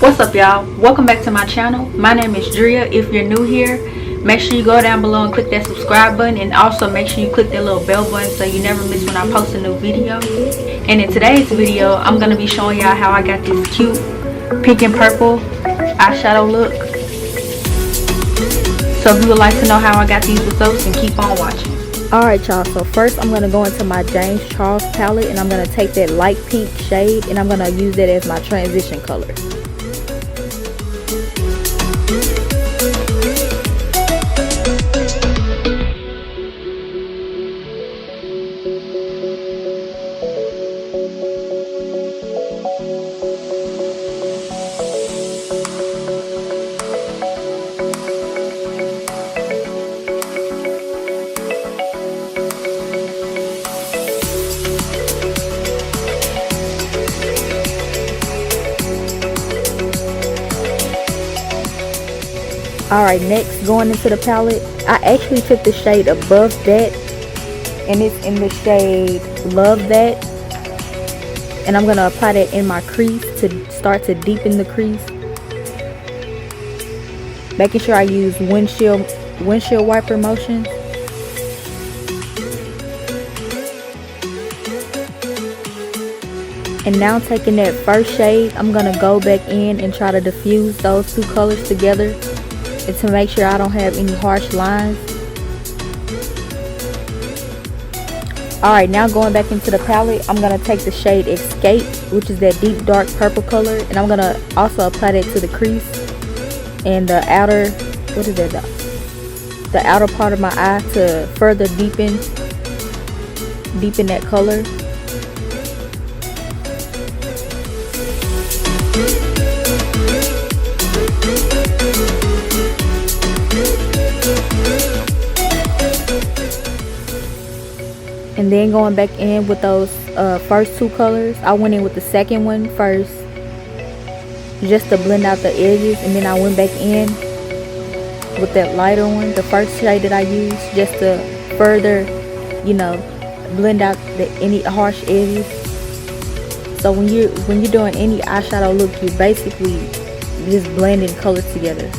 What's up, y'all? Welcome back to my channel. My name is Drea. If you're new here, make sure you go down below and click that subscribe button, and also make sure you click that little bell button so you never miss when I post a new video. And in today's video, I'm going to be showing y'all how I got this cute pink and purple eyeshadow look. So if you would like to know how I got these results, then keep on watching. Alright y'all, so first I'm going to go into my James Charles palette, and I'm going to take that light pink shade and I'm going to use that as my transition color. Alright, next, going into the palette, I actually took the shade Above That, and it's in the shade Love That, and I'm going to apply that in my crease to start to deepen the crease, making sure I use windshield wiper motion. And now taking that first shade, I'm going to go back in and try to diffuse those two colors together, and to make sure I don't have any harsh lines. Alright, now going back into the palette, I'm going to take the shade Escape, which is that deep dark purple color, and I'm going to also apply that to the crease and the outer, what is that, the outer part of my eye to further deepen that color. And then going back in with those first two colors, I went in with the second one first just to blend out the edges, and then I went back in with that lighter one, the first shade that I used, just to further, you know, blend out any harsh edges. So when you're doing any eyeshadow look, you basically just blending colors together.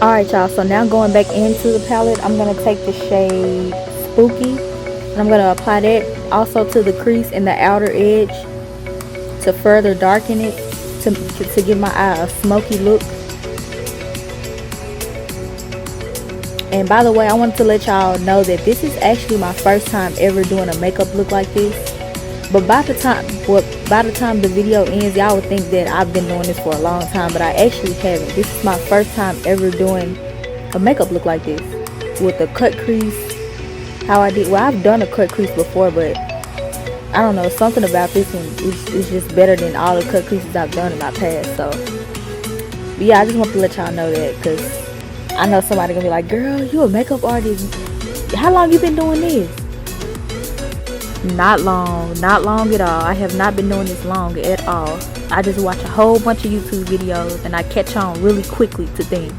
Alright y'all, so now going back into the palette, I'm going to take the shade Spooky, and I'm going to apply that also to the crease and the outer edge to further darken it, to give my eye a smoky look. And by the way, I wanted to let y'all know that this is actually my first time ever doing a makeup look like this. But by the time the video ends, y'all would think that I've been doing this for a long time, but I actually haven't. This is my first time ever doing a makeup look like this with a cut crease. How I did, well, I've done a cut crease before, but I don't know, something about this one is just better than all the cut creases I've done in my past. So, but yeah, I just want to let y'all know that, because I know somebody gonna be like, girl, you a makeup artist, how long you been doing this? Not long at all. I have not been doing this long at all. I just watch a whole bunch of YouTube videos and I catch on really quickly to things.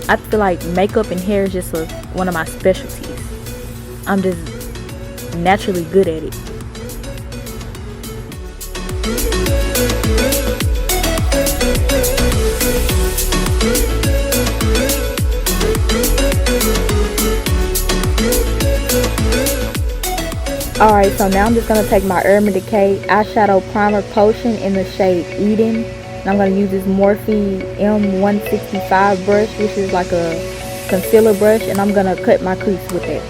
I feel like makeup and hair is just one of my specialties. I'm just naturally good at it. Alright, so now I'm just going to take my Urban Decay eyeshadow primer potion in the shade Eden. And I'm going to use this Morphe M165 brush, which is like a concealer brush. And I'm going to cut my crease with it.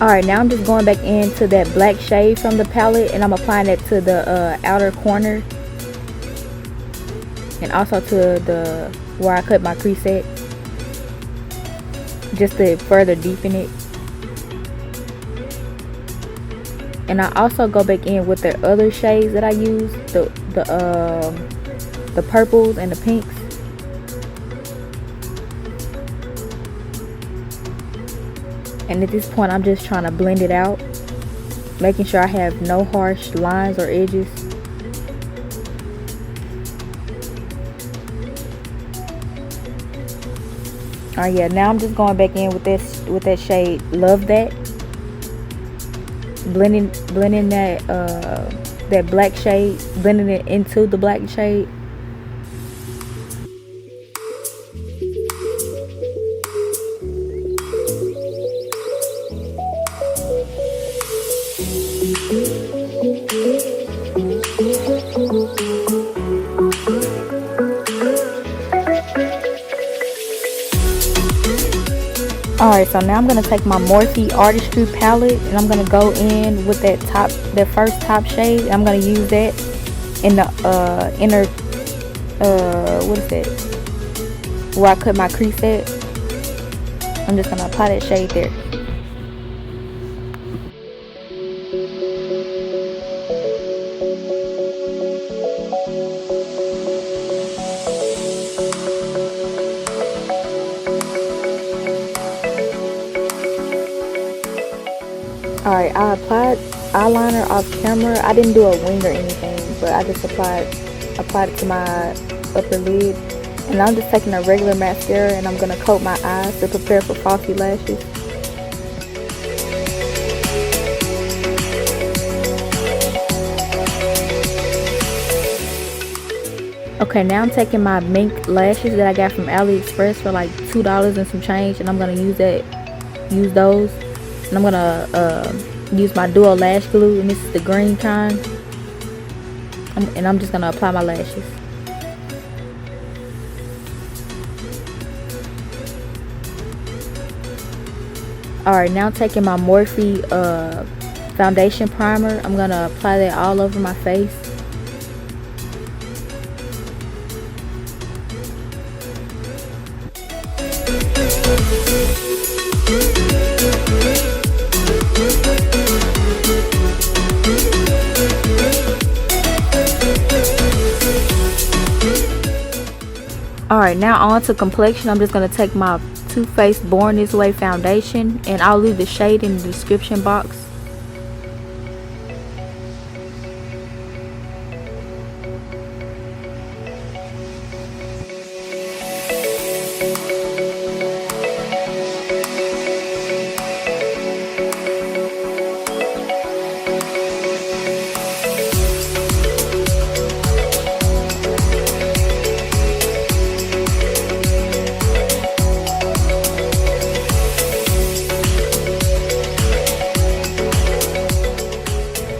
Alright, now I'm just going back into that black shade from the palette and I'm applying it to the outer corner and also to the where I cut my crease at, just to further deepen it. And I also go back in with the other shades that I use, the purples and the pinks. And at this point, I'm just trying to blend it out, making sure I have no harsh lines or edges. Alright, yeah, now I'm just going back in with that shade Love That. Blending that black shade, blending it into the black shade. Alright, so now I'm going to take my Morphe Artistry palette and I'm going to go in with that first top shade. I'm going to use that in the inner, what is that, where I cut my crease at. I'm just going to apply that shade there. Alright, I applied eyeliner off camera. I didn't do a wing or anything, but I just applied it to my upper lid. And I'm just taking a regular mascara and I'm going to coat my eyes to prepare for falsy lashes. Okay, now I'm taking my mink lashes that I got from AliExpress for like $2 and some change, and I'm going to use those. And I'm going to use my dual lash glue, and this is the green kind. And I'm just going to apply my lashes. Alright, now taking my Morphe foundation primer. I'm going to apply that all over my face. Alright, now on to complexion. I'm just going to take my Too Faced Born This Way foundation, and I'll leave the shade in the description box.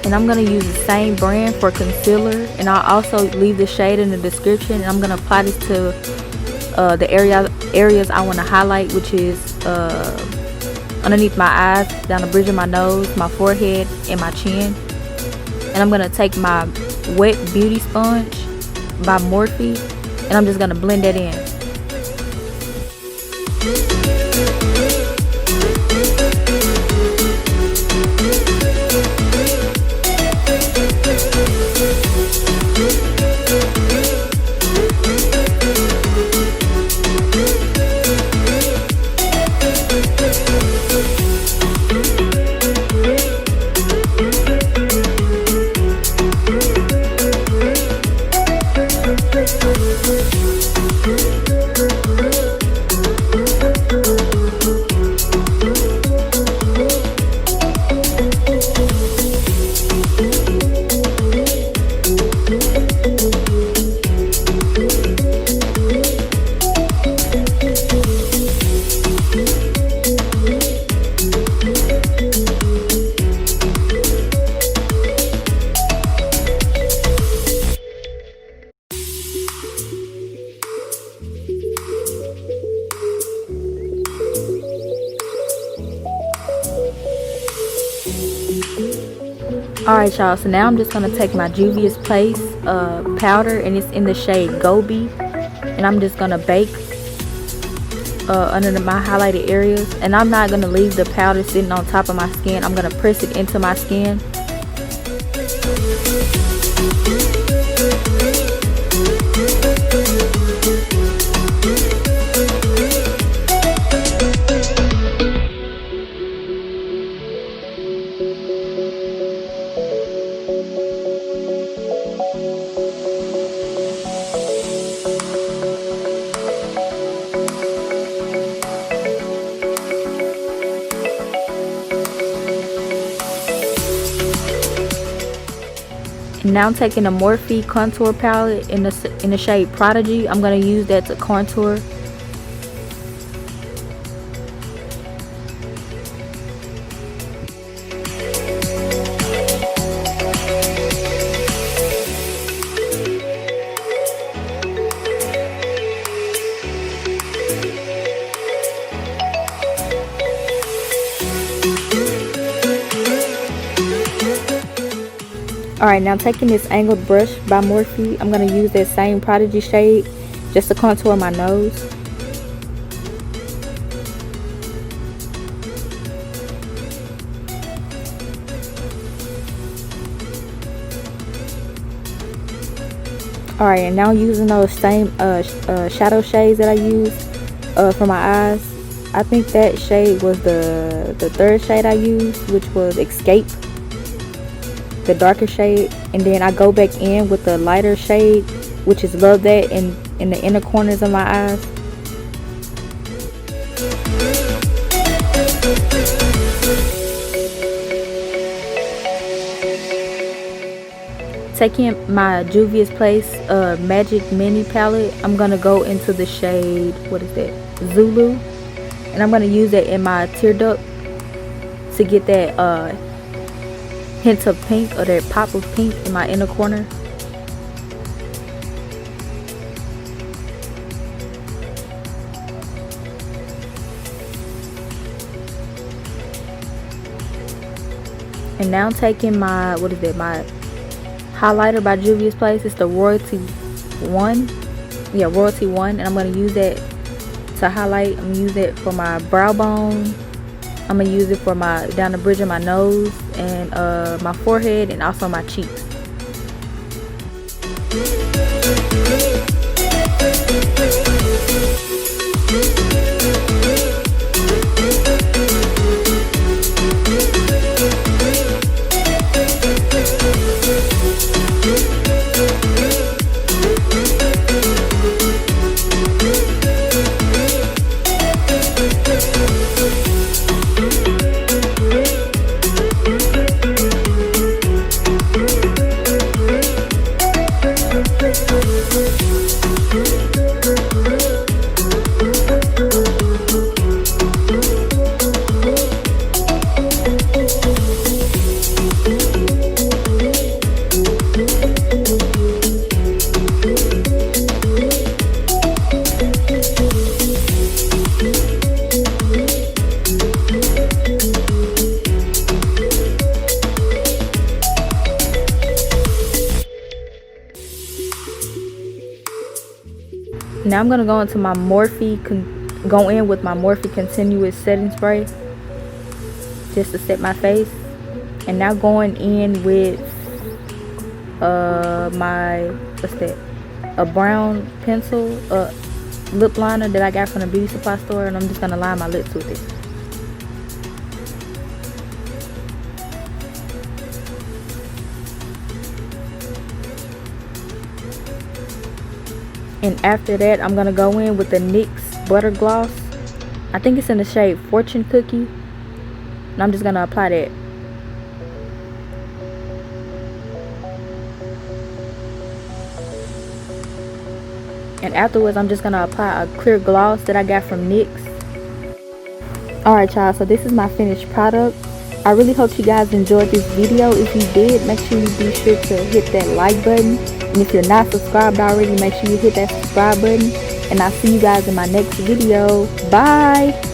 And I'm going to use the same brand for concealer, and I'll also leave the shade in the description. And I'm going to apply this to the areas I want to highlight, which is underneath my eyes, down the bridge of my nose, my forehead, and my chin. And I'm going to take my wet beauty sponge by Morphe, and I'm just going to blend that in. Alright y'all, so now I'm just going to take my Juvia's Place powder, and it's in the shade Gobi, and I'm just going to bake under my highlighted areas. And I'm not going to leave the powder sitting on top of my skin. I'm going to press it into my skin. Now I'm taking a Morphe contour palette in the shade Prodigy. I'm going to use that to contour. Alright, now taking this angled brush by Morphe, I'm going to use that same Prodigy shade just to contour my nose. Alright, and now using those same shadow shades that I used for my eyes. I think that shade was the third shade I used, which was Escape, the darker shade. And then I go back in with the lighter shade, which is Love That, in the inner corners of my eyes. Taking my Juvia's Place Magic Mini palette, I'm gonna go into the shade, what is that, Zulu, and I'm gonna use that in my tear duct to get that hint of pink, or that pop of pink in my inner corner. And now taking my, what is it, my highlighter by Juvia's Place. It's the Royalty 1. Yeah, Royalty 1. And I'm going to use that to highlight. I'm going to use it for my brow bone. I'm going to use it for my, down the bridge of my nose and my forehead, and also my cheeks. Now I'm gonna go into my go in with my Morphe continuous setting spray just to set my face. And now going in with my, what's that, a brown pencil lip liner that I got from the beauty supply store, and I'm just gonna line my lips with it. And after that, I'm gonna go in with the NYX butter gloss. I think it's in the shade Fortune Cookie, and I'm just gonna apply that. And afterwards, I'm just gonna apply a clear gloss that I got from NYX. Alright y'all, so this is my finished product. I really hope you guys enjoyed this video. If you did, make sure you be sure to hit that like button. And if you're not subscribed already, make sure you hit that subscribe button. And I'll see you guys in my next video. Bye!